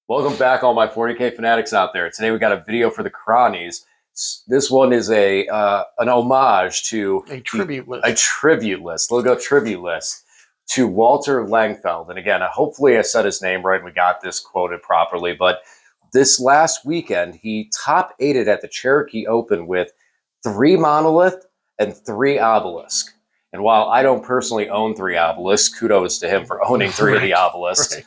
Welcome back, all my 40K fanatics out there. Today we got a video for the Cronies. This one is an homage to a tribute list. A tribute list. Logo tribute list to Walter Langfeld. And again, hopefully I said his name right and we got this quoted properly. But this last weekend, he top 8'd at the Cherokee Open with 3 Monolith and 3 Obelisk. And while I don't personally own 3 Obelisks, kudos to him for owning 3 of the Obelisks. Right.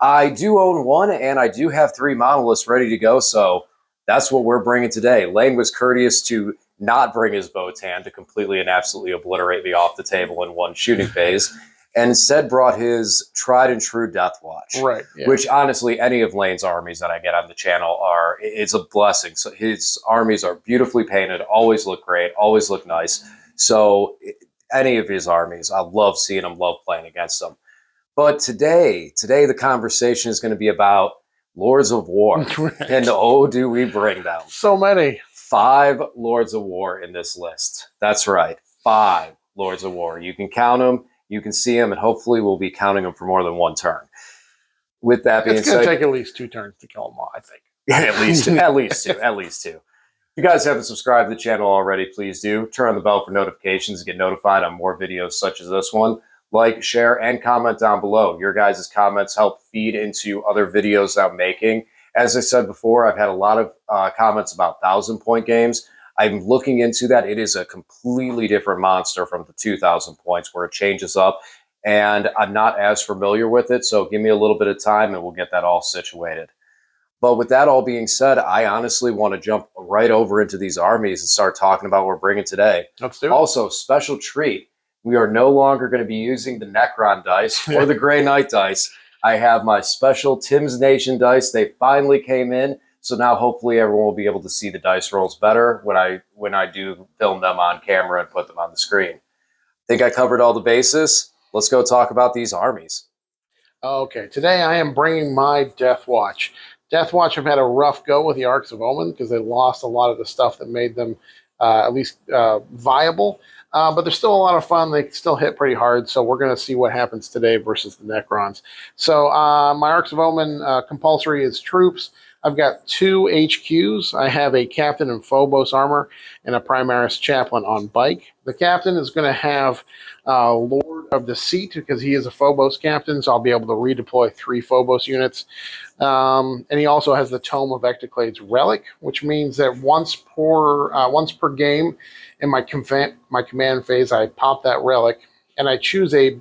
I do own 1, and I do have 3 Monoliths ready to go, so that's what we're bringing today. Lane was courteous to not bring his Votan to completely and absolutely obliterate me off the table in one shooting phase, and instead brought his tried and true DeathWatch. Right. Yeah. Which, honestly, any of Lane's armies that I get on the channel it's a blessing. So his armies are beautifully painted, always look great, always look nice. So any of his armies, I love seeing them, love playing against them. But today the conversation is going to be about Lords of War. Right. And oh, do we bring them. So many. 5 Lords of War in this list. That's right. 5 Lords of War. You can count them, you can see them, and hopefully we'll be counting them for more than 1 turn. With that being said, it's going to take at least 2 turns to kill them all, I think. At least 2. At least 2. If you guys haven't subscribed to the channel already, please do. Turn on the bell for notifications to get notified on more videos such as this one. Like, share, and comment down below. Your guys' comments help feed into other videos I'm making. As I said before, I've had a lot of comments about 1,000-point games. I'm looking into that. It is a completely different monster from the 2,000 points where it changes up, and I'm not as familiar with it, so give me a little bit of time and we'll get that all situated. But with that all being said, I honestly want to jump right over into these armies and start talking about what we're bringing today. Let's do it. Also, special treat. We are no longer going to be using the Necron dice or the Grey Knight dice. I have my special Tim's Nation dice. They finally came in, so now hopefully everyone will be able to see the dice rolls better when I do film them on camera and put them on the screen. Think I covered all the bases? Let's go talk about these armies. Okay, today I am bringing my DeathWatch. DeathWatch have had a rough go with the Arcs of Omen because they lost a lot of the stuff that made them at least viable. But they're still a lot of fun. They still hit pretty hard, so we're going to see what happens today versus the Necrons. So my Arcs of Omen compulsory is troops. I've got 2 HQs. I have a Captain in Phobos armor and a Primaris Chaplain on bike. The Captain is going to have Lord of Deceit because he is a Phobos Captain, so I'll be able to redeploy 3 Phobos units. And he also has the Tome of Ectoclades Relic, which means that once per game in my command phase, I pop that relic, and I choose a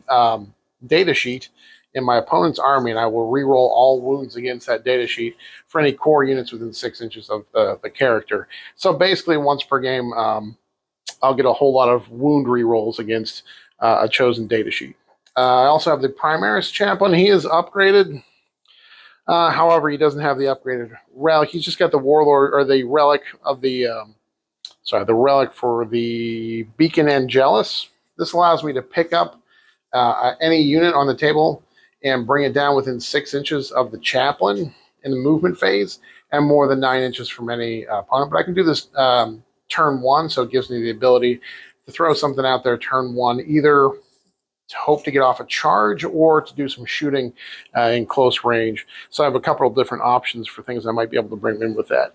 data sheet in my opponent's army, and I will reroll all wounds against that data sheet for any core units within 6 inches of the character. So basically, once per game, I'll get a whole lot of wound rerolls against a chosen data sheet. I also have the Primaris Chaplain. He is upgraded. However, he doesn't have the upgraded relic. He's just got the Warlord, or the relic of the the relic for the Beacon Angelus. This allows me to pick up any unit on the table and bring it down within 6 inches of the chaplain in the movement phase and more than 9 inches from any opponent. But I can do this turn 1, so it gives me the ability to throw something out there turn 1, either to hope to get off a charge or to do some shooting in close range. So I have a couple of different options for things I might be able to bring in with that.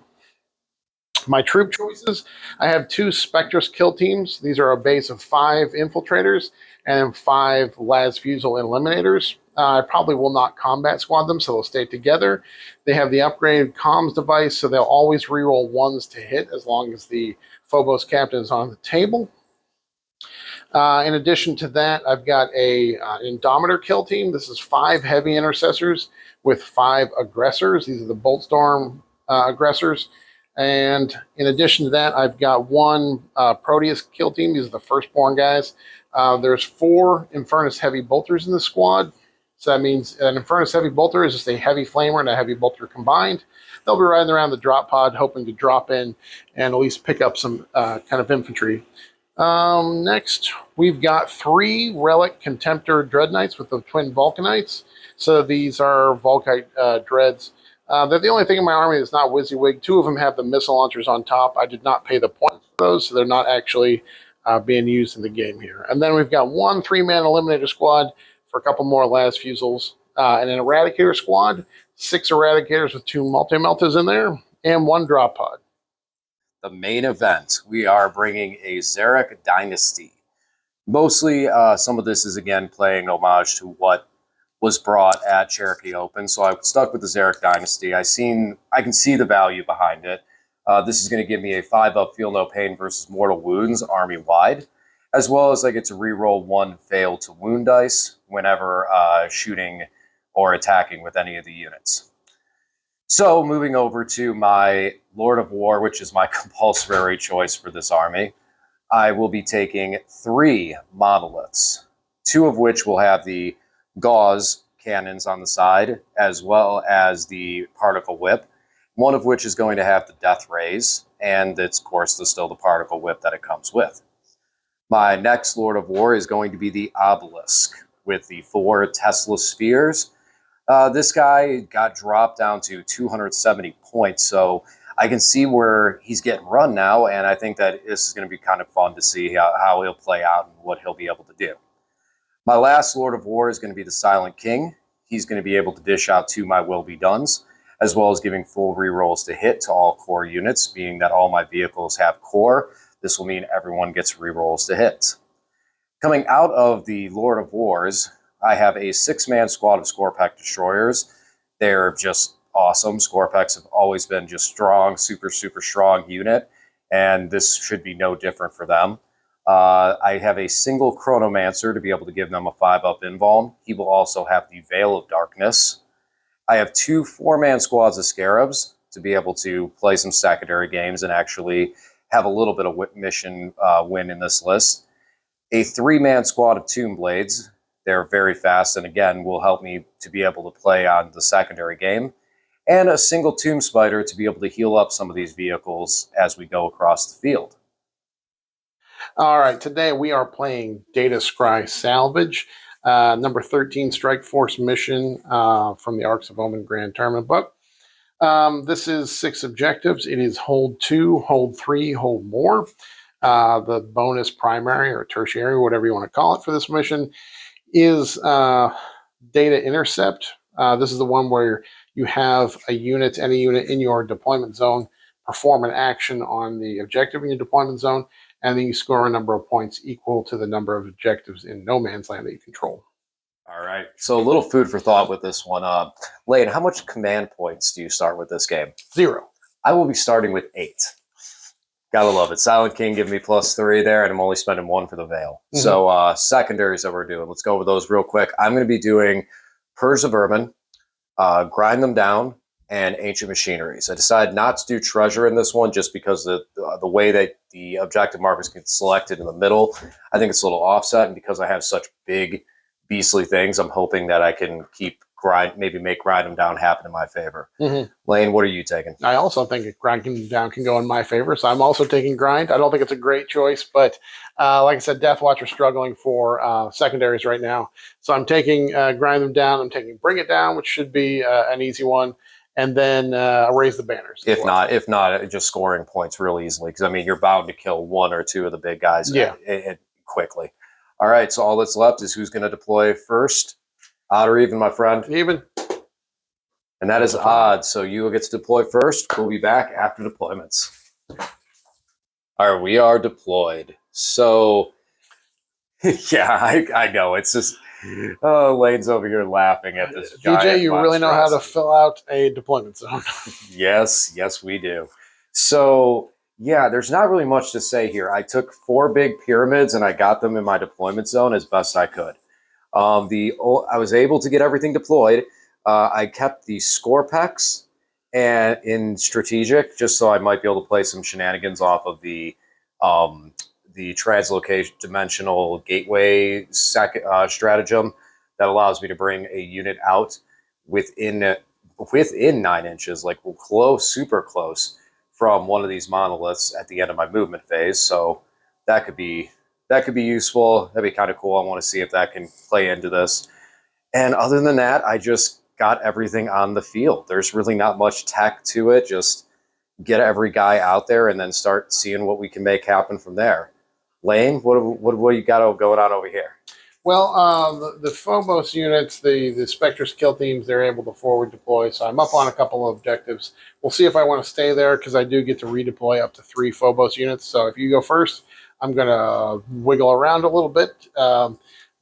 My troop choices, I have 2 Spectrus kill teams. These are a base of 5 infiltrators and 5 Las Fusel eliminators. I probably will not combat squad them, so they'll stay together. They have the upgraded comms device, so they'll always reroll 1s to hit as long as the Phobos Captain is on the table. In addition to that, I've got an Indomitor kill team. This is 5 heavy intercessors with 5 aggressors. These are the Boltstorm aggressors. And in addition to that, I've got 1 Proteus kill team. These are the firstborn guys. There's 4 Infernus Heavy Bolters in the squad. So that means an Infernus Heavy Bolter is just a Heavy Flamer and a Heavy Bolter combined. They'll be riding around the drop pod hoping to drop in and at least pick up some kind of infantry. Next, we've got 3 Relic Contemptor Dreadknights with the Twin Vulcanites. So these are Vulkite Dreads. They're the only thing in my army that's not WYSIWYG. 2 of them have the missile launchers on top. I did not pay the points for those, so they're not actually being used in the game here. And then we've got 1 3-man Eliminator squad for a couple more Las Fusels, and an Eradicator squad. 6 Eradicators with 2 Multi-Meltas in there, and 1 Drop Pod. The main event, we are bringing a Xeric Dynasty. Mostly, some of this is, again, playing homage to what was brought at Cherokee Open. So I stuck with the Xeric Dynasty. I can see the value behind it. This is going to give me a 5-up Feel No Pain versus Mortal Wounds army-wide, as well as I get to reroll 1 Fail to Wound dice whenever shooting or attacking with any of the units. So moving over to my Lord of War, which is my compulsory choice for this army, I will be taking 3 monoliths, 2 of which will have the gauze cannons on the side, as well as the particle whip, one of which is going to have the death rays, and it's, of course, still the particle whip that it comes with. My next Lord of War is going to be the Obelisk with the 4 Tesla spheres. This guy got dropped down to 270 points, so I can see where he's getting run now, and I think that this is going to be kind of fun to see how he'll play out and what he'll be able to do. My last Lord of War is going to be the Silent King. He's going to be able to dish out 2 My Will Be Dones, as well as giving full rerolls to hit to all core units, being that all my vehicles have core. This will mean everyone gets rerolls to hit. Coming out of the Lord of Wars, I have a 6-man squad of Scorpack Destroyers. They're just awesome. Scorpacks have always been just strong, super, super strong unit, and this should be no different for them. I have a single Chronomancer to be able to give them a 5-up Invuln. He will also have the Veil of Darkness. I have 2 4-man squads of Scarabs to be able to play some secondary games and actually have a little bit of mission win in this list. A 3-man squad of Tomb Blades. They're very fast and, again, will help me to be able to play on the secondary game. And a single Tomb Spider to be able to heal up some of these vehicles as we go across the field. All right, today we are playing Data Scry Salvage, number 13 Strike Force mission from the Arcs of Omen Grand Tournament book. This is 6 objectives. It is hold 2, hold 3, hold more. The bonus primary or tertiary, whatever you want to call it for this mission, is Data Intercept. This is the one where you have any unit in your deployment zone perform an action on the objective in your deployment zone, and then you score a number of points equal to the number of objectives in no man's land that you control. All right. So a little food for thought with this one. Lane, how much command points do you start with this game? 0. I will be starting with 8. Gotta love it. Silent King give me +3 there, and I'm only spending 1 for the Veil. Mm-hmm. So secondaries that we're doing. Let's go over those real quick. I'm going to be doing Purge of Vermin, Grind Them Down, and Ancient Machineries. I decided not to do Treasure in this one just because the way that the objective markers get selected in the middle, I think it's a little offset, and because I have such big, beastly things, I'm hoping that I can maybe make Grind Them Down happen in my favor. Mm-hmm. Lane, what are you taking? I also think Grind Them Down can go in my favor, so I'm also taking Grind. I don't think it's a great choice, but like I said, DeathWatch are struggling for secondaries right now. So I'm taking Grind Them Down. I'm taking Bring It Down, which should be an easy one, and then Erase the Banners. If not, just scoring points real easily, because I mean you're bound to kill 1 or 2 of the big guys quickly. All right, so all that's left is who's going to deploy first. Odd or even, my friend? Even. And that is odd, so you get to deploy first. We'll be back after deployments. All right, we are deployed. So, yeah, I know. It's just, Lane's over here laughing at this DJ, you really know how to fill out a deployment zone. Yes, we do. So, yeah, there's not really much to say here. I took 4 big pyramids, and I got them in my deployment zone as best I could. I was able to get everything deployed. I kept the Scorpex and in strategic, just so I might be able to play some shenanigans off of the translocation dimensional gateway stratagem that allows me to bring a unit out within 9 inches, like close, super close from one of these monoliths at the end of my movement phase. So that could be useful. That'd be kind of cool. I want to see if that can play into this. And other than that, I just got everything on the field. There's really not much tech to it. Just get every guy out there and then start seeing what we can make happen from there. Lane, what you got going on over here? Well, the Phobos units, the Spectre's kill teams, they're able to forward deploy. So I'm up on a couple of objectives. We'll see if I want to stay there because I do get to redeploy up to 3 Phobos units. So if you go first, I'm going to wiggle around a little bit,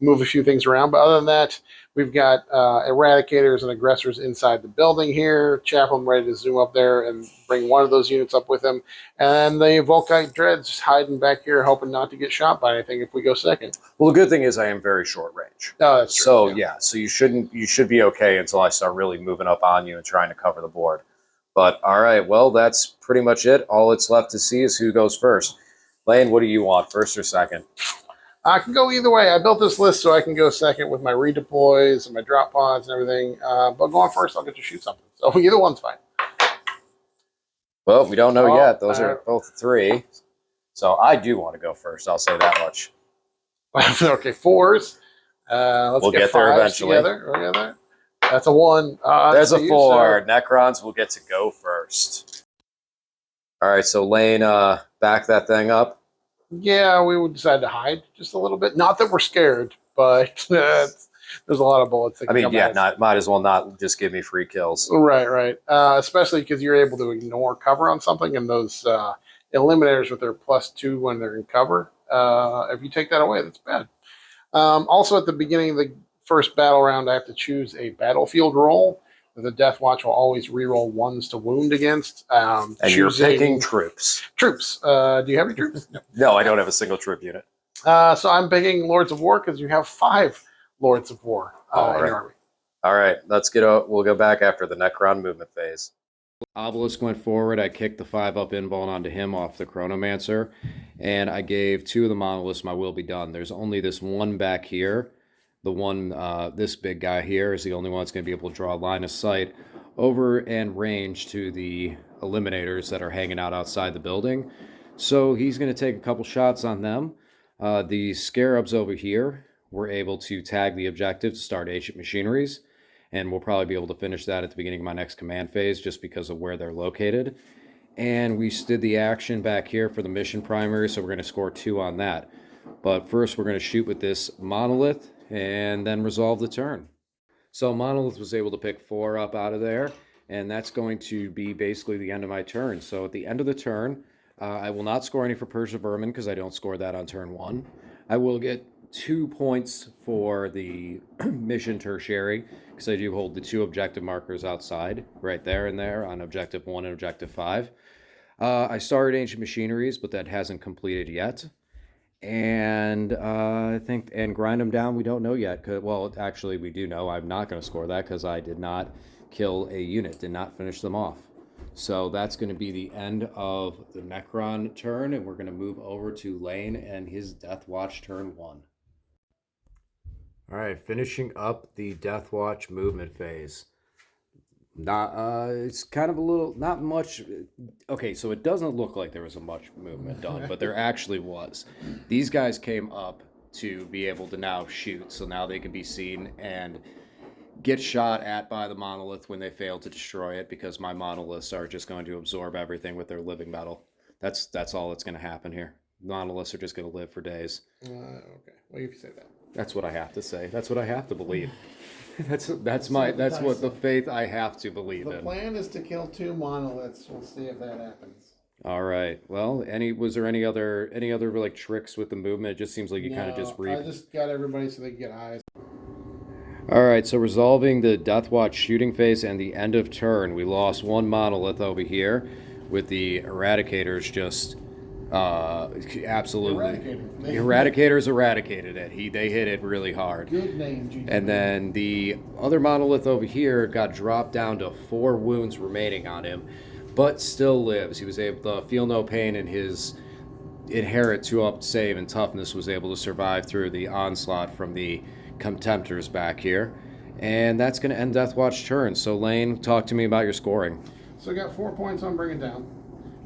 move a few things around. But other than that, we've got eradicators and aggressors inside the building here. Chaplain ready to zoom up there and bring one of those units up with him. And the Volkite Dreads just hiding back here, hoping not to get shot by anything if we go second. Well, the good thing is I am very short range. Oh, that's true. So so you should be okay until I start really moving up on you and trying to cover the board. But all right, well, that's pretty much it. All it's left to see is who goes first. Lane, what do you want, first or second? I can go either way. I built this list so I can go second with my redeploys and my drop pods and everything. But going first, I'll get to shoot something. So either one's fine. Well, we don't know yet. Those are both 3. So I do want to go first. I'll say that much. Okay, 4s. We'll get there eventually. Together. That's a 1. There's a 4. Necrons will get to go first. All right, so Lane, back that thing up. Yeah, we would decide to hide just a little bit. Not that we're scared, but there's a lot of bullets. Might as well not just give me free kills. Right. Especially because you're able to ignore cover on something, and those eliminators with their +2 when they're in cover. If you take that away, that's bad. Also, at the beginning of the first battle round, I have to choose a battlefield role. The DeathWatch will always reroll 1s to wound against. And you're picking troops. Troops. Do you have any troops? No, I don't have a single troop unit. So I'm picking Lords of War because you have 5 Lords of War in your army. All right, we'll go back after the Necron movement phase. Obelisk went forward. I kicked the 5-up invuln onto him off the Chronomancer, and I gave 2 of the Monoliths my will be done. There's only this one back here. The one, this big guy here is the only one that's going to be able to draw a line of sight over and range to the eliminators that are hanging out outside the building. So he's going to take a couple shots on them. The Scarabs over here were able to tag the objective to start ancient machineries, and we'll probably be able to finish that at the beginning of my next command phase just because of where they're located. And we did the action back here for the mission primary, so we're going to score 2 on that. But first we're going to shoot with this Monolith and then resolve the turn. So Monolith was able to pick 4 up out of there, and that's going to be basically the end of my turn. So at the end of the turn, I will not score any for Persia Vermin because I don't score that on turn 1. I will get 2 points for the mission tertiary because I do hold the 2 objective markers outside, right there and there on objective 1 and objective 5. I started Ancient Machineries, but that hasn't completed yet. And I think, and grind them down, we don't know yet. Well, actually, we do know. I'm not going to score that because I did not kill a unit, did not finish them off. So that's going to be the end of the Necron turn, and we're going to move over to Lane and his DeathWatch turn 1. All right, finishing up the DeathWatch movement phase. It's kind of a little, not much. Okay, so it doesn't look like there was a much movement done, but there actually was. These guys came up to be able to now shoot, so now they can be seen and get shot at by the Monolith when they fail to destroy it, because my Monoliths are just going to absorb everything with their living metal. That's all that's going to happen here. Monoliths are just going to live for days. Okay, well, if you say that. That's what I have to say. That's what I have to believe. That's what the faith I have to believe in. The plan is to kill 2 Monoliths. We'll see if that happens. All right. Well, was there any other like tricks with the movement? It just seems like you kind of just I just got everybody so they can get eyes. All right. So resolving the Deathwatch shooting phase and the end of turn, we lost 1 Monolith over here with the Eradicators just absolutely. The Eradicators eradicated it. They hit it really hard. Good name, G. And then the other Monolith over here got dropped down to 4 wounds remaining on him, but still lives. He was able to feel no pain, and his inherent 2-up save and toughness was able to survive through the onslaught from the Contemptors back here. And that's going to end Deathwatch turn. So Lane, talk to me about your scoring. So I got 4 points on bringing down.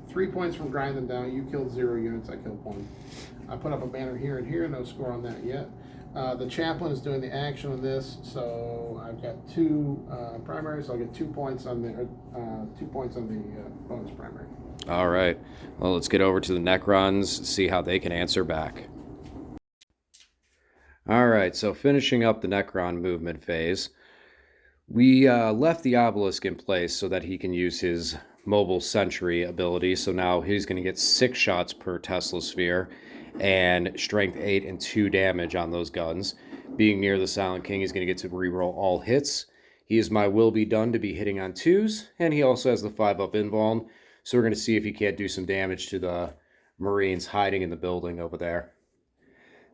3 points from grinding down. You killed 0 units. I killed 1. I put up a banner here and here. No score on that yet. The chaplain is doing the action on this, so I've got 2 primaries. So I'll get 2 points on the 2 points on the bonus primary. All right. Well, let's get over to the Necrons. See how they can answer back. All right, so finishing up the Necron movement phase, we left the Obelisk in place so that he can use his mobile sentry ability. So now he's going to get 6 shots per Tesla sphere and strength 8 and 2 damage on those guns. Being near the Silent King, he's going to get to reroll all hits. He is my will be done to be hitting on 2s, and he also has the 5-up invuln. So we're going to see if he can't do some damage to the Marines hiding in the building over there.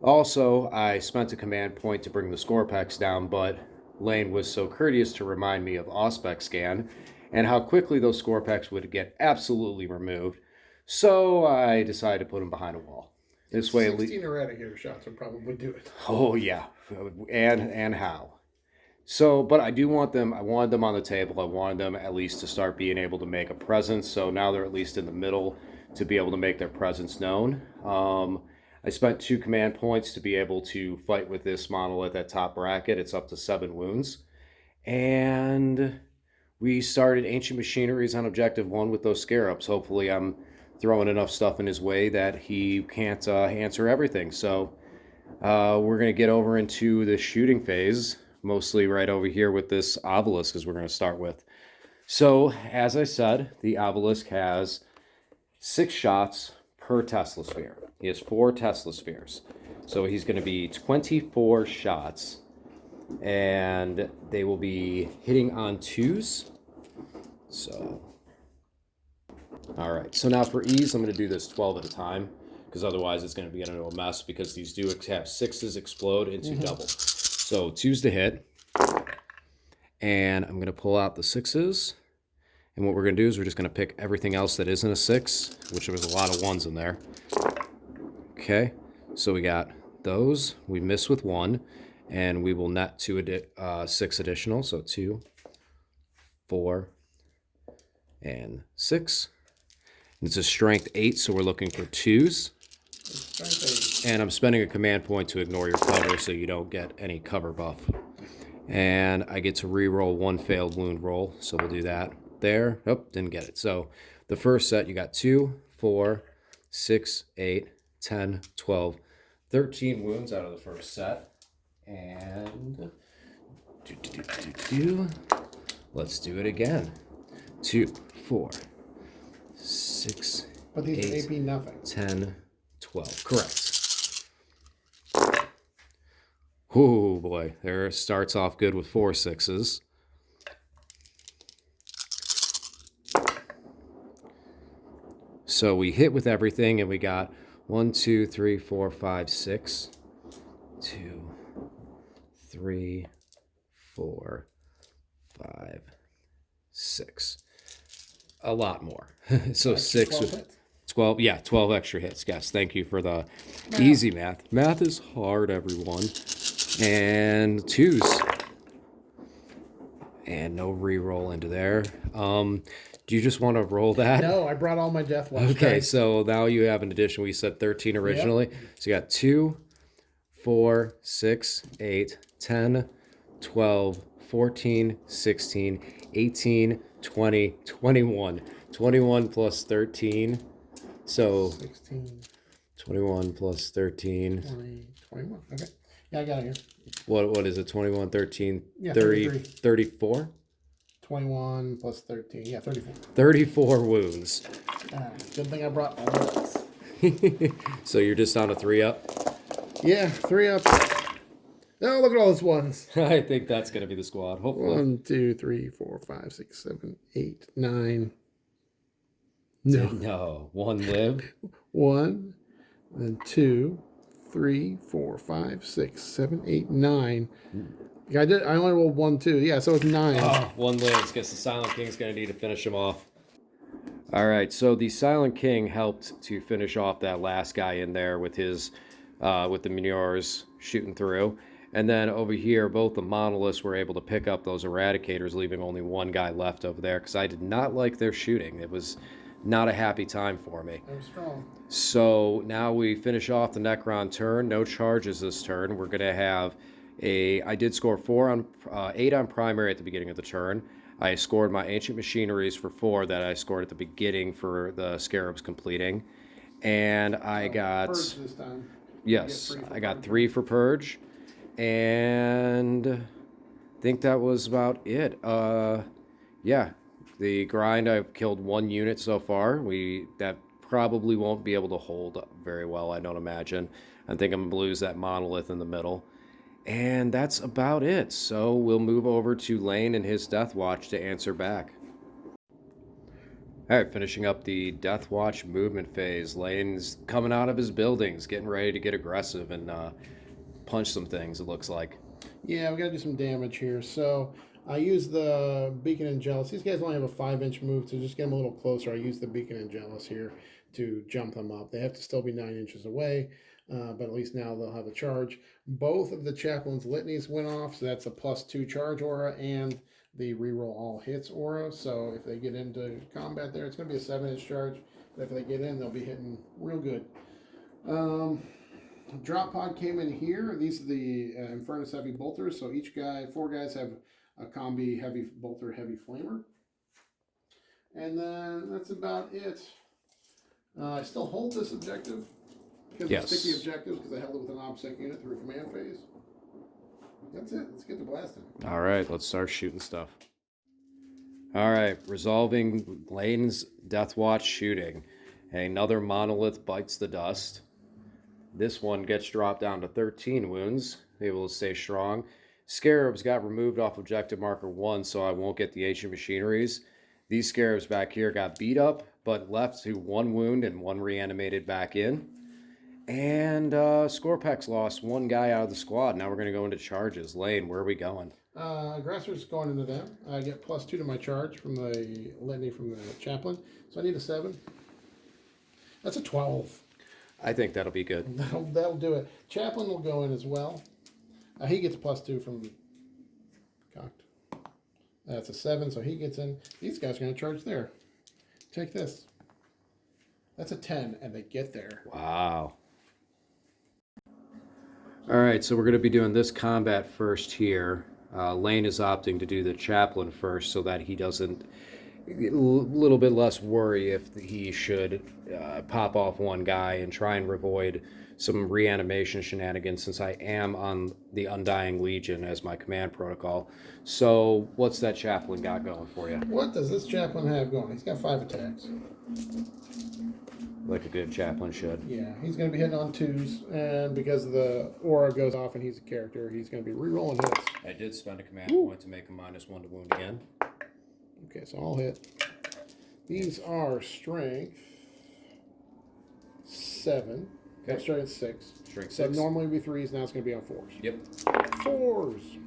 Also, I spent a command point to bring the Scorpex down, but Lane was so courteous to remind me of Auspex Scan and how quickly those Scorpex would get absolutely removed. So I decided to put them behind a wall. This way, 16 Eradicator shots would probably do it. Oh yeah, and how? So, but I do want them. I wanted them on the table. I wanted them at least to start being able to make a presence. So now they're at least in the middle to be able to make their presence known. I spent 2 command points to be able to fight with this monolith at top bracket. It's up to 7 wounds. And we started Ancient Machineries on Objective 1 with those Scarabs. Hopefully I'm throwing enough stuff in his way that he can't answer everything. So we're going to get over into the shooting phase, mostly right over here with this Obelisk as we're going to start with. So, as I said, the Obelisk has 6 shots per Tesla sphere. He has 4 Tesla spheres. So he's going to be 24 shots, and they will be hitting on 2s. So, all right. So now for ease, I'm going to do this 12 at a time, because otherwise it's going to be into a mess, because these do have 6s explode into double. So 2s to hit, and I'm going to pull out the 6s. And what we're going to do is we're just going to pick everything else that isn't a 6, which there was a lot of 1s in there. Okay, so we got those. We miss with 1, and we will net 6 additional. So 2, 4, and 6. And it's a strength 8, so we're looking for 2s. And I'm spending a command point to ignore your cover so you don't get any cover buff. And I get to re-roll 1 failed wound roll, so we'll do that. There. Oh, didn't get it. So the first set, you got 2, 4, 6, 8, 10, 12, 13 wounds out of the first set. And let's do it again. 2, 4, 6, but these 8, AP nothing. 10, 12. Correct. Oh boy, there starts off good with 4 6s. So we hit with everything, and we got 1, 2, 3, 4, 5, 6. 2, 3, 4, 5, 6. A lot more. So 6 with 12. Yeah, 12 extra hits. Yes, thank you for the easy math. Math is hard, everyone. And 2s. And no re-roll into there. Do you just want to roll that? No, I brought all my DeathWatch. Okay, dice. so now you have an addition. We said 13 originally. Yep. So you got 2, 4, 6, 8, 10, 12, 14, 16, 18, 20, 21. 21 plus 13. So 16. 21 plus 13. 20, 21. Okay. Yeah, I got it here. What is it? 21, 13, yeah, 30, 34? 21 plus 13. Yeah, 34. 34 wounds. Good thing I brought all this. So you're just on a 3-up? Yeah, 3-up. Oh, look at all those ones. I think that's going to be the squad, hopefully. 1, 2, 3, 4, 5, 6, 7, 8, 9. No. 1 live. 1, then 2, 3, 4, 5, 6, 7, 8, 9. I only rolled 1, 2. Yeah, so it's 9. Oh, 1 lives. Guess the Silent King's going to need to finish him off. All right, so the Silent King helped to finish off that last guy in there with his, with the Meteors shooting through. And then over here, both the Monoliths were able to pick up those Eradicators, leaving only 1 guy left over there, because I did not like their shooting. It was not a happy time for me. They're strong. So now we finish off the Necron turn. No charges this turn. We're going to have I did score 8 on primary at the beginning of the turn. I scored my Ancient Machineries for 4 that I scored at the beginning for the Scarabs completing. And I got... Purge this time. Yes, I got 3 for Purge. And I think that was about it. Yeah, the grind, I've killed 1 unit so far. That probably won't be able to hold very well, I don't imagine. I think I'm going to lose that monolith in the middle. And that's about it. So we'll move over to Lane and his DeathWatch to answer back. All right, finishing up the DeathWatch movement phase. Lane's coming out of his buildings, getting ready to get aggressive and punch some things, it looks like. Yeah, we got to do some damage here. So I use the Beacon and Jealous. These guys only have a 5-inch move, so just get them a little closer. I use the Beacon and Jealous here to jump them up. They have to still be 9 inches away, but at least now they'll have a charge. Both of the Chaplain's Litanies went off, so that's a +2 charge aura and the reroll all hits aura. So if they get into combat there, it's going to be a 7-inch charge. But if they get in, they'll be hitting real good. Drop pod came in here. These are the Infernus Heavy Bolters. So each guy, 4 guys have a combi Heavy Bolter, Heavy Flamer. And then that's about it. I still hold this objective because it's a sticky objective because I held it with an OBSEC unit through a command phase. That's it. Let's get to blasting. All right, let's start shooting stuff. All right, resolving Lane's DeathWatch shooting. Another monolith bites the dust. This one gets dropped down to 13 wounds, able to stay strong. Scarabs got removed off objective marker 1, so I won't get the ancient machineries. These Scarabs back here got beat up, but left to 1 wound and 1 reanimated back in. And Scorpex lost 1 guy out of the squad. Now we're going to go into charges. Lane, where are we going? Aggressor's going into them. I get +2 to my charge from the litany from the Chaplain. So I need a 7. That's a 12. I think that'll be good. That'll do it. Chaplain will go in as well. He gets +2 from cocked. That's a 7, so he gets in. These guys are going to charge there. Take this. That's a 10, and they get there. Wow. All right, so we're going to be doing this combat first here. Lane is opting to do the Chaplain first so that he doesn't... a little bit less worry if he should pop off 1 guy and try and avoid some reanimation shenanigans, since I am on the Undying Legion as my command protocol. So what's that Chaplain got going for you? What does this Chaplain have going? He's got 5 attacks. Like a good Chaplain should. Yeah, he's going to be hitting on 2s, and because the aura goes off and he's a character, he's going to be re-rolling hits. I did spend a command point to make a -1 to wound again. Okay, so I'll hit. These are strength 7. Okay. Strength 6. Strength So 6. normally would be 3s, now it's going to be on 4s. Yep. 4s.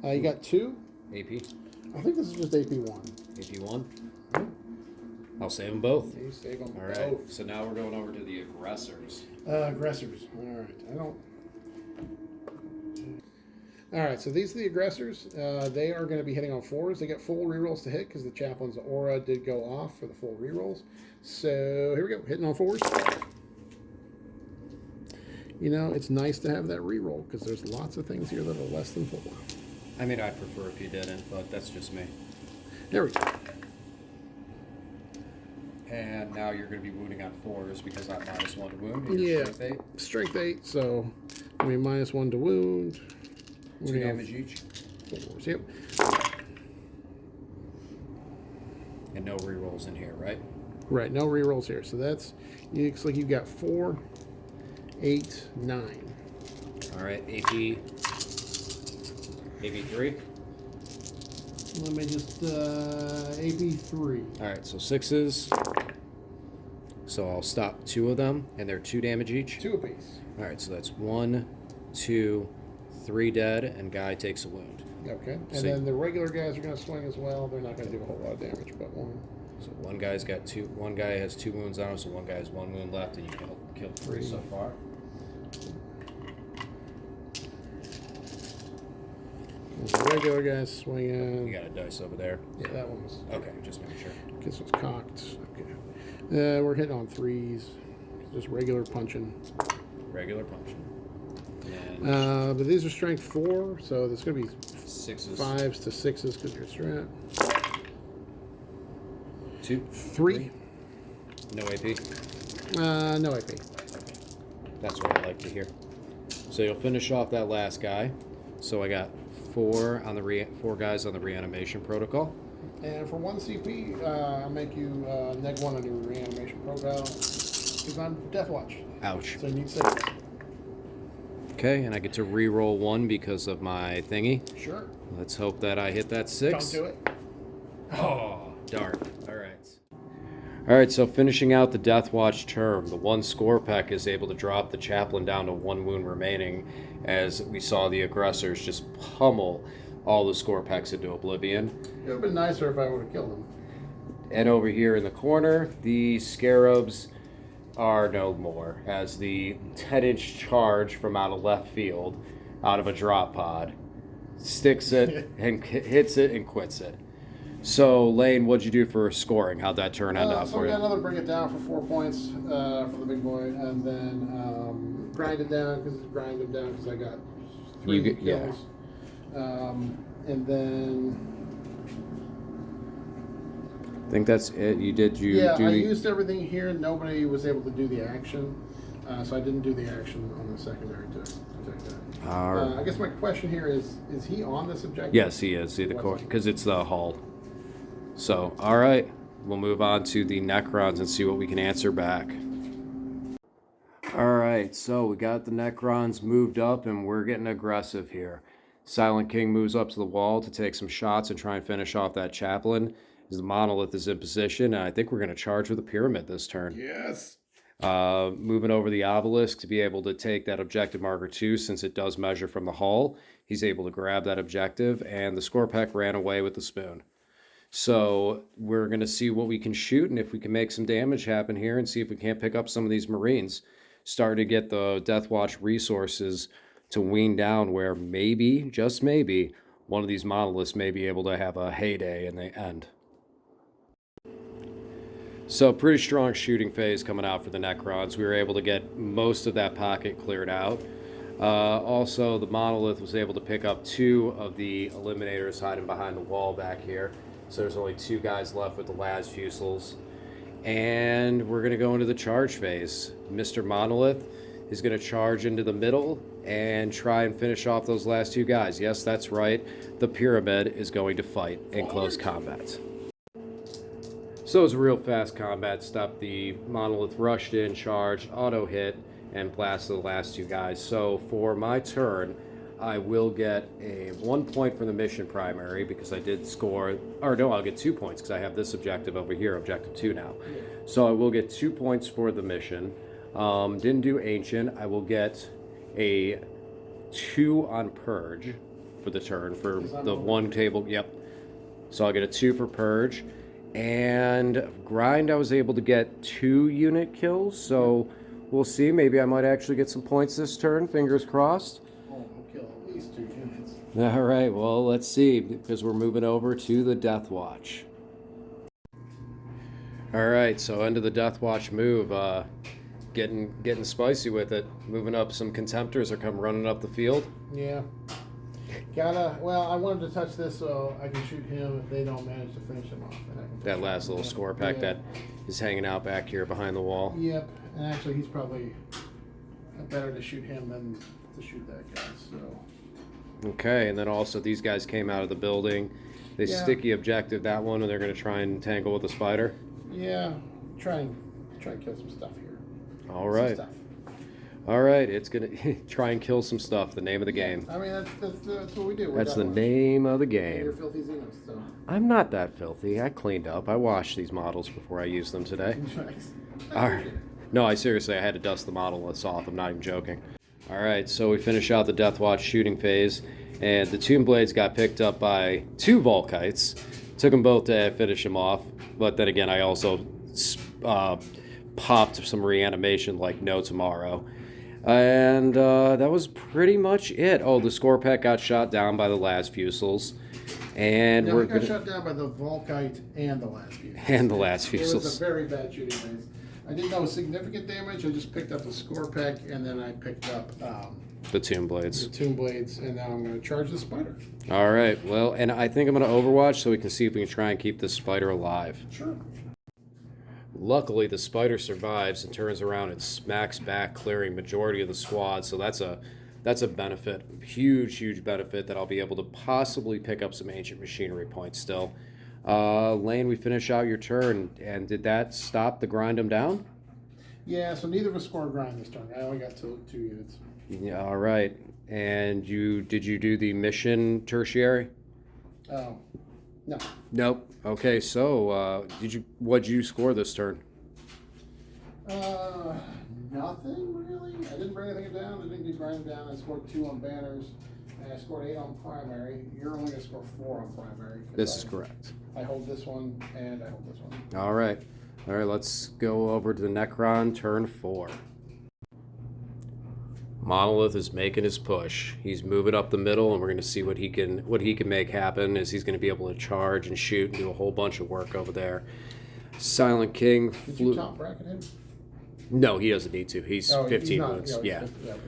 You got 2. AP. I think this is just AP1. AP1. I'll save them both. You save them All right. So now we're going over to the aggressors. Aggressors. All right. All right, so these are the aggressors. They are going to be hitting on 4s. They get full rerolls to hit because the Chaplain's aura did go off for the full rerolls. So here we go, hitting on 4s. You know, it's nice to have that reroll because there's lots of things here that are less than 4. I mean, I'd prefer if you didn't, but that's just me. There we go. And now you're going to be wounding on 4s because I'm -1 to wound. And Yeah. Strength 8. Strength 8, so I mean -1 to wound. 2 damage each. 4s, yep. And no rerolls in here, right? Right, no rerolls here. So that's, it looks like you've got 4, 8, 9. All right, AP 3. Let me just, AP3. All right, so 6s. So I'll stop 2 of them, and they're 2 damage each. 2 apiece. All right, so that's 1, 2, 3 dead, and guy takes a wound. Okay, and So then the regular guys are going to swing as well. They're not going to do a whole lot of damage, but 1. So one guy's got 2. One guy has 2 wounds on him, so one guy has 1 wound left, and you killed 3 so far. The regular guys swinging. You got a dice over there. Yeah, that one was. Okay, just making sure. This one's cocked. Okay. We're hitting on 3s. Just regular punching. Regular punching. And But these are strength 4, so there's going to be 6s. 5s to 6s because you're strapped. 2. 3. No AP. No AP. That's what I like to hear. So you'll finish off that last guy. So I got four guys on the reanimation protocol. And for 1 CP, I'll make you neg 1 on your reanimation protocol because I'm DeathWatch. Ouch. So you need 6. Okay, and I get to re-roll 1 because of my thingy. Sure. Let's hope that I hit that 6. Don't do it. Oh, darn. All right. All right, so finishing out the DeathWatch term, the 1 score peck is able to drop the chaplain down to 1 wound remaining as we saw the aggressors just pummel all the score pecks into oblivion. It would have been nicer if I would have killed him. And over here in the corner, the scarabs are no more as the 10-inch charge from out of left field, out of a drop pod, sticks it and hits it and quits it. So, Lane, what'd you do for scoring? How'd that turn out So for we you? got another bring it down for 4 points for the big boy, and then grind it down because I got 3 kills. Yeah. And then I think that's it. I used everything here. Nobody was able to do the action, so I didn't do the action on the secondary to take that. I guess my question here is he on this objective? Yes, he is. Because it's the hull. So, all right. We'll move on to the Necrons and see what we can answer back. All right, so we got the Necrons moved up, and we're getting aggressive here. Silent King moves up to the wall to take some shots and try and finish off that chaplain. As the Monolith is in position, and I think we're going to charge with a pyramid this turn. Yes. Moving over the Obelisk to be able to take that objective marker 2, since it does measure from the hull. He's able to grab that objective, and the score peck ran away with the spoon. So we're going to see what we can shoot and if we can make some damage happen here and see if we can't pick up some of these Marines. Start to get the DeathWatch resources to wean down where maybe, just maybe, one of these monoliths may be able to have a heyday in the end. So pretty strong shooting phase coming out for the Necrons. We were able to get most of that pocket cleared out. Also, the Monolith was able to pick up 2 of the Eliminators hiding behind the wall back here. So there's only 2 guys left with the las fusils. And we're going to go into the charge phase. Mr. Monolith is going to charge into the middle and try and finish off those last 2 guys. Yes, that's right. The Pyramid is going to fight in close combat. So it was a real fast combat stop. The Monolith rushed in, charged, auto hit, and blasted the last 2 guys. So for my turn, I will get a 1 point for the mission primary because I did score, or no, I'll get 2 points because I have this objective over here, objective 2 now. So I will get 2 points for the mission. Didn't do Ancient. I will get a 2 on Purge for the turn for the 1 table. Yep. So I'll get a 2 for Purge. And Grind, I was able to get 2 unit kills. So we'll see. Maybe I might actually get some points this turn. Fingers crossed. Kill at least 2 units. All right, well, let's see, because we're moving over to the DeathWatch. All right, so into the DeathWatch move, getting spicy with it. Moving up, some Contemptors are come running up the field. Yeah. Well, I wanted to touch this so I can shoot him if they don't manage to finish him off. And I can That last little score pack that is hanging out back here behind the wall. Yep, and actually he's probably better to shoot him than to shoot that guy, so. Okay, and then also these guys came out of the building. They sticky objective that one, and they're going to try and tangle with the spider. Yeah, try and kill some stuff here. All right. All right, it's going to try and kill some stuff, the name of the game. I mean, that's what we do. That's the name of the game. You're filthy Xenos, so. I'm not that filthy. I cleaned up. I washed these models before I used them today. All right. No, I had to dust the monoliths off. I'm not even joking. All right, so we finish out the DeathWatch shooting phase, and the Tomb Blades got picked up by 2 Volkites. Took them both to finish them off, but then again, I also popped some reanimation like no tomorrow. And that was pretty much it. Oh, the score pack got shot down by the las fusils. And we got shot down by the Volkite and the las fusils. And the las fusils. It was a very bad shooting phase. I didn't know significant damage. I just picked up the score pack, and then I picked up the Tomb Blades. The Tomb Blades, and now I'm going to charge the spider. All right. Well, and I think I'm going to Overwatch so we can see if we can try and keep this spider alive. Sure. Luckily, the spider survives and turns around and smacks back, clearing majority of the squad. So that's a That's a benefit, huge benefit that I'll be able to possibly pick up some ancient machinery points still. Lane, we finish out your turn, and did that stop the grind them down? Yeah, so neither of us scored grind this turn. I only got two units. Yeah, all right. And did you do the mission tertiary? Oh, no. Nope. Okay, so what'd you score this turn? Nothing really. I didn't bring anything down. I didn't do grind down. I scored 2 on banners, and I scored 8 on primary. You're only gonna score 4 on primary. This is correct. I hold this one, and I hold this one. All right. Let's go over to the Necron, turn 4. Monolith is making his push. He's moving up the middle, and we're going to see what he can make happen. Is he's going to be able to charge and shoot and do a whole bunch of work over there. Silent King Did you top bracket him? No, he doesn't need to. He's 15 not, wounds. Yeah. 50, okay,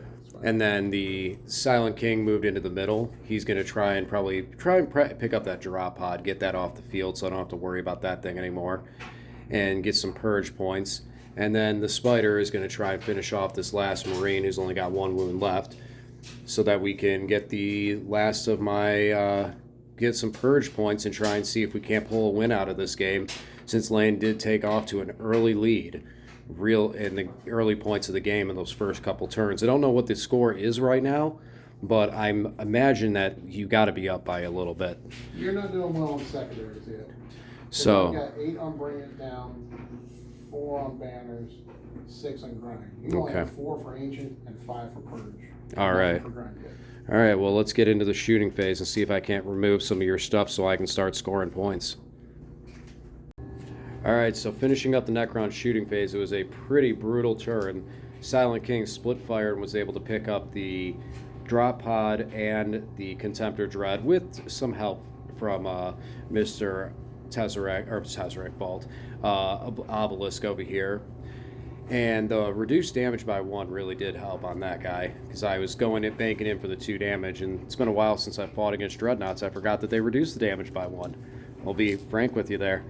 and then the Silent King moved into the middle. He's going to try and pick up that drop pod, get that off the field, so I don't have to worry about that thing anymore, and get some purge points. And then the Spider is going to try and finish off this last Marine who's only got 1 wound left, so that we can get the last of my get some purge points and try and see if we can't pull a win out of this game, since Lane did take off to an early lead in the early points of the game in those first couple turns. I don't know what the score is right now, but I imagine that you got to be up by a little bit. You're not doing well on secondaries yet. So you got 8 on bring it down, 4 on banners, 6 on grind. You only have 4 for ancient and 5 for purge. All right. For grind yet. All right, well, let's get into the shooting phase and see if I can't remove some of your stuff so I can start scoring points. All right, so finishing up the Necron shooting phase, it was a pretty brutal turn. Silent King split fired and was able to pick up the drop pod and the Contemptor Dread with some help from Mr. Tesseract Vault, Obelisk over here. And the reduced damage by 1 really did help on that guy, because I was banking in for the 2 damage, and it's been a while since I fought against Dreadnoughts. I forgot that they reduced the damage by 1. I'll be frank with you there.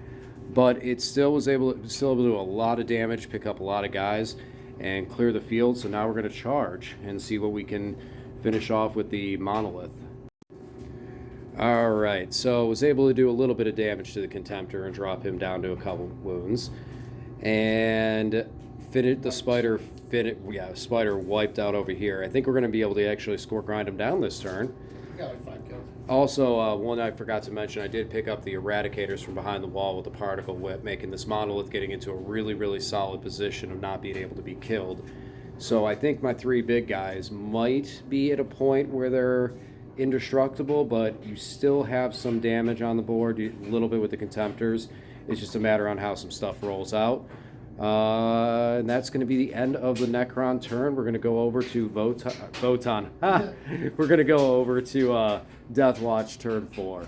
But it still was able to do a lot of damage, pick up a lot of guys, and clear the field. So now we're going to charge and see what we can finish off with the Monolith. All right, so I was able to do a little bit of damage to the Contemptor and drop him down to a couple wounds. And Spider wiped out over here. I think we're going to be able to actually score grind him down this turn. You got like 5 kills. Also, one I forgot to mention, I did pick up the Eradicators from behind the wall with the Particle Whip, making this Monolith getting into a really solid position of not being able to be killed. So I think my 3 big guys might be at a point where they're indestructible, but you still have some damage on the board, a little bit with the Contemptors. It's just a matter on how some stuff rolls out. And that's going to be the end of the Necron turn. We're going to go over to Voton. We're going to go over to DeathWatch turn 4.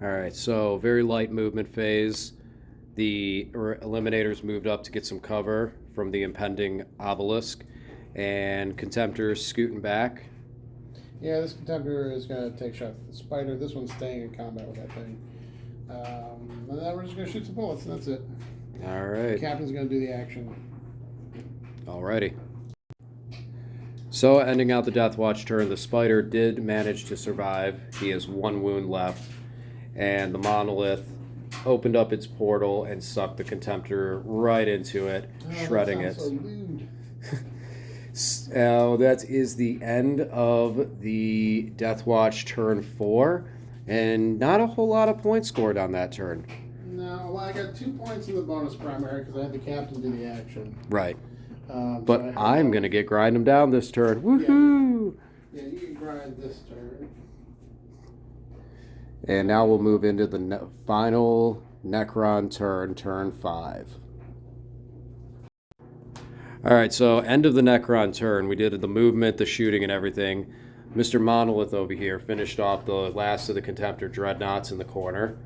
All right, so very light movement phase. The Eliminators moved up to get some cover from the impending Obelisk, and Contemptors scooting back. Yeah, this Contemptor is going to take shots at the Spider. This one's staying in combat with that thing. And then we're just going to shoot some bullets, and that's it. All right. The captain's going to do the action. Alrighty. So, ending out the Deathwatch turn, the Spider did manage to survive. He has 1 wound left. And the Monolith opened up its portal and sucked the Contemptor right into it, shredding it. So lewd. That is the end of the Deathwatch turn 4. And not a whole lot of points scored on that turn. No, well, I got 2 points in the bonus primary because I had the captain do the action. Right. But so I'm going to get grind him down this turn. Woohoo! Yeah, you can grind this turn. And now we'll move into the final Necron turn, turn 5. All right, so end of the Necron turn. We did the movement, the shooting, and everything. Mr. Monolith over here finished off the last of the Contemptor Dreadnoughts in the corner.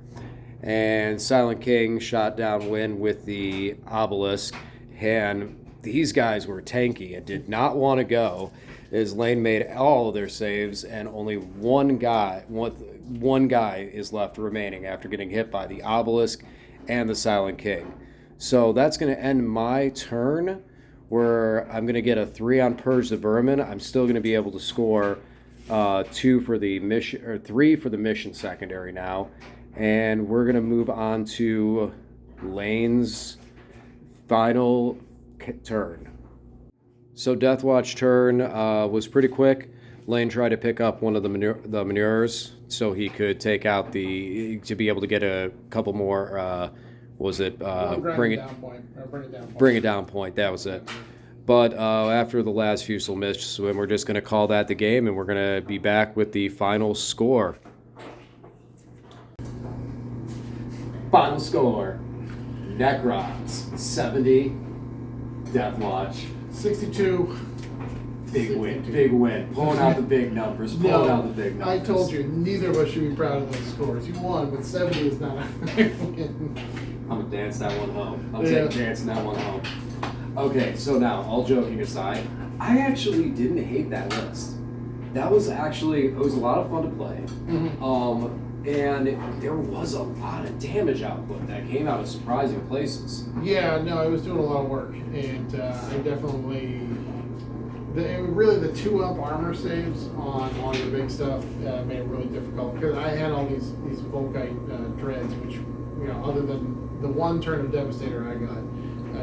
And Silent King shot downwind with the Obelisk. And these guys were tanky and did not want to go, as Lane made all of their saves, and only one guy is left remaining after getting hit by the Obelisk and the Silent King. So that's going to end my turn where I'm going to get a 3 on Purge the Vermin. I'm still going to be able to score 2 for the mission, or 3 for the mission secondary now. And we're going to move on to Lane's final turn. So DeathWatch turn was pretty quick. Lane tried to pick up one of the manures so he could take out to be able to get a couple more. Bring it down point. That was it. But after the last Fusel missed, we're just going to call that the game, and we're going to be back with the final score. Final score: Necrons 70, DeathWatch 62. Big win, big win. Pulling out the big numbers. I told you, neither of us should be proud of those scores. You won, but 70 is not a win. I'm going to dance that one home. Dancing that one home. Okay, so now, all joking aside, I actually didn't hate that list. That was actually, it was a lot of fun to play. And there was a lot of damage output that came out of surprising places. Yeah, no, it was doing a lot of work. And I definitely... really, the 2-up armor saves on all your big stuff made it really difficult. Because I had all these Volkite dreads, which, you know, other than the one turn of Devastator I got,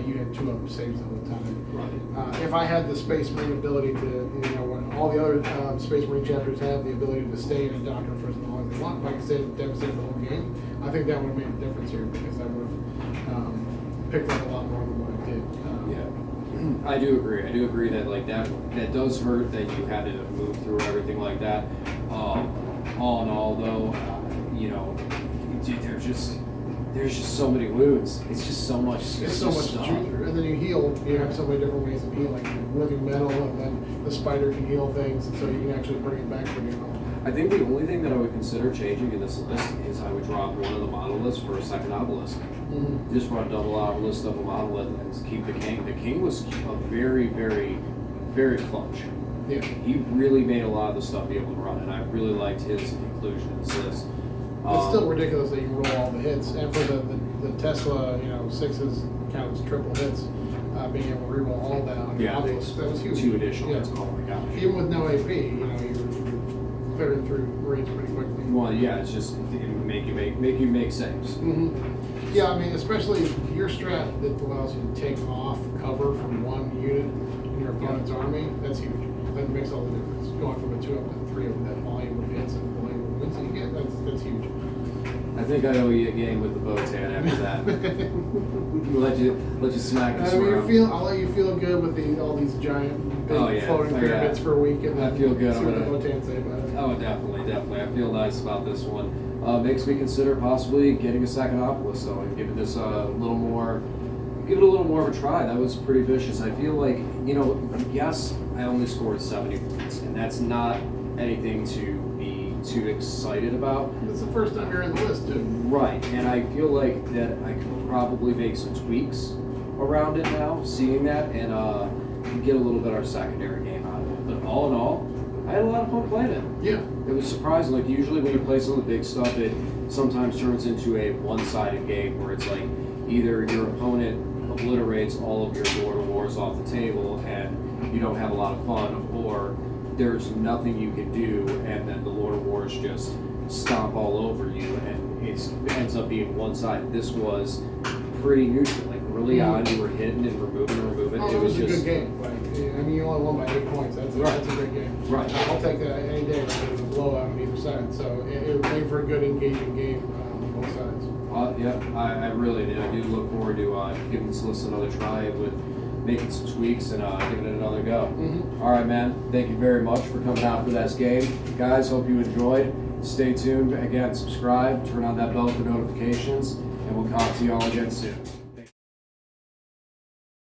you had 2-up saves all the time. Right. If I had the Space Marine ability to, you know, when all the other Space Marine chapters have the ability to stay in a Doctrine for as long as they want, if I could stay in Devastator the whole game, I think that would have made a difference here because I would have picked up a lot more than what I did. Yeah. I do agree. I do agree that like that does hurt that you had to move through everything like that. All in all, though, you know, dude, there's just so many wounds. It's just so much. It's so much to chew through, and then you heal. You have so many different ways of healing. Living metal, and then the spider can heal things, and so you can actually bring it back when you know. I think the only thing that I would consider changing in this list is I would drop one of the monoliths for a second obelisk. Just run double obelisk, double monolith, and keep the king. The king was a very, very, very clutch. Yeah. He really made a lot of the stuff be able to run, and I really liked his inclusion in this list. It's still ridiculous that you roll all the hits, and for the Tesla, you know, 6s counts triple hits, being able to reroll all that on the obelisk, that was huge. 2 additional hits. Oh my gosh. Even with no AP, you know, you're clearing through raids pretty quickly. Well, yeah, it's just it make you make saves. Yeah, I mean, especially your strat that allows you to take off cover from one unit in your opponent's army. That's huge. That makes all the difference. Going from a 2-up to 3 of that volume of hits and the volume of wins that you get, that's huge. I think I owe you a game with the Votan after that. let you smack us around. I'll let you feel good with all these giant big floating pyramids for a week, and then I feel good. See what the Votan say about it. Oh, definitely. I feel nice about this one. Makes me consider possibly getting a second obelisk, though, and giving this a little more of a try. That was pretty vicious. I feel like, you know, yes, I only scored 70 points, and that's not anything to be too excited about. It's the first time you're in the list, too. Right, and I feel like that I could probably make some tweaks around it now, seeing that, and get a little bit of our secondary game out of it. But all in all, I had a lot of fun playing it. Yeah. It was surprising. Like, usually when you play some of the big stuff, it sometimes turns into a one-sided game where it's like either your opponent obliterates all of your Lord of Wars off the table and you don't have a lot of fun, or there's nothing you can do and then the Lord of Wars just stomp all over you and it ends up being one-sided. This was pretty neutral. Like, early on, you were hitting and removing. Oh, it was a good game. Like, I mean, you only won by 8 points. That's a great game. Right. I'll take that any day. It was a blowout on either side. So it made for a good, engaging game on both sides. Yeah, I really did. I do look forward to giving this list another try with making some tweaks and giving it another go. All right, man. Thank you very much for coming out for this game. Guys, hope you enjoyed. Stay tuned. Again, subscribe, turn on that bell for notifications, and we'll talk to you all again soon.